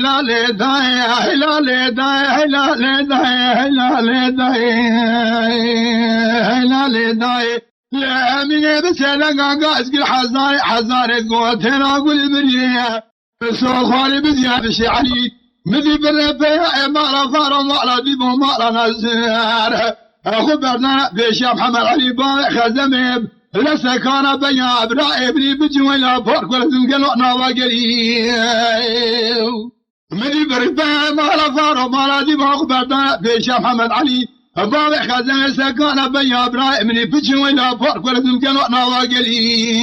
هلال داي هلال داي هلال داي هلال داي هلال داي لا من بسلق قاسق الحزار حزار قوتنا قول بريه بسوق خالي بزياد الشعري مذي بالربيع مالا فارو مالا ديبو مالا نزار خبرنا بشام محمد علي باي خزمي لسه كان بيا ابراهيم ابني بجوينا بورك ولا زنقلوا نواقلي مذي بالربيع مالا فارو مالا ديبو خبرنا بشام محمد علي باي خزمي سكان بيا ابراهيم ابني بجوينا بورك ولا زنقلوا نواقلي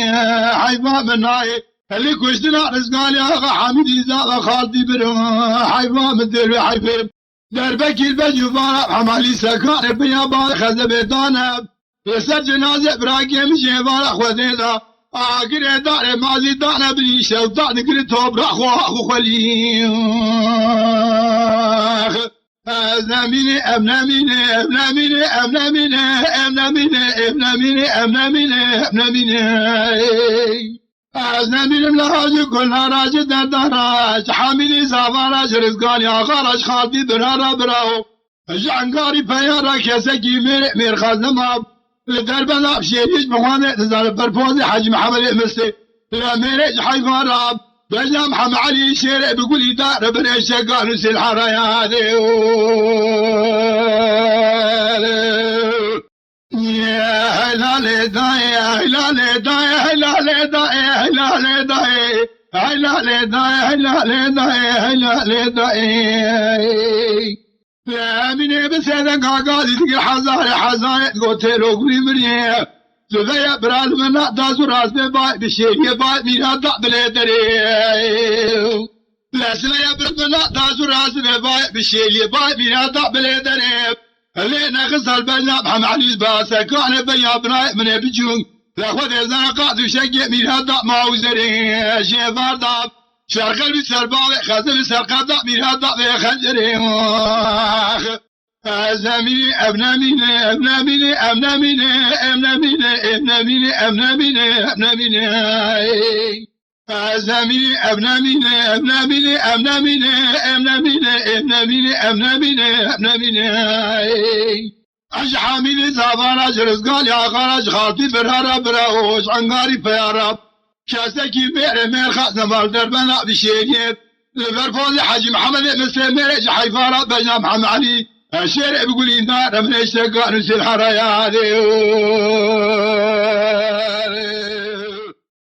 حيفا من ناي اللي كشتنا رزقاني اغا حميدي زاغا خالدي برم حيفا من دير حيفا دربك البجو فارق حمالي سكان بيا باي خزبي دانا يسر جنازة ابراهيم جيفارق خذينا اقري داري مازي دانا بني شوطان قري توب راخو اخو خلي أبناميني أبناميني أبناميني أبناميني أبناميني أبناميني أبناميني أبناميني أبناميني ملاراج كلها راج دراج حاملي زافاراج رزقاني أخراج خالدي برارا براو جعنقاري فيارا كيسكي مير خازنما لدربنا بشيريش بخواني تزال برفوزي حاج محمد المسي لا ميريج حيفان راب بجام محمد علي شيري بقولي دار بن الشقان وسيل حرايا يا هلال داي هلال داي هلال داي هلال داي هلال داي هلال داي هلال داي يا من بسيدك قاعد تقول حزار قلتلو قولي مريه زغيا براد منا دازو راس باي بشيء باي ميرا دبل دري لا سليا براد منا دازو راس باي بشيء باي ميرا دبل دري لينا غزل بنا محمد علي باس كان بيا بناي من بجون لا خذ زنا قاعد شقي ميرا دب ما وزري شيفار دب شرق بسرباوي خزل سرقادا ميرا دب خنجري أزمي أبناميني أبناميني أبناميني أبناميني أبناميني أبناميني أبناميني أزمي أبناميني أبناميني أبناميني أبناميني أبناميني أبناميني أبناميني أجحاميني زافانا جرزقال يا خراج خالتي برهارا براوش عنقاري فيارب شاسكي بير مير خازن بالدر بنا بشيريب لبرفوزي حاج محمد مسلم ميرج حيفارا بجنا محمد علي الشارع بيقول لي نار من الشقان وسيل حرايا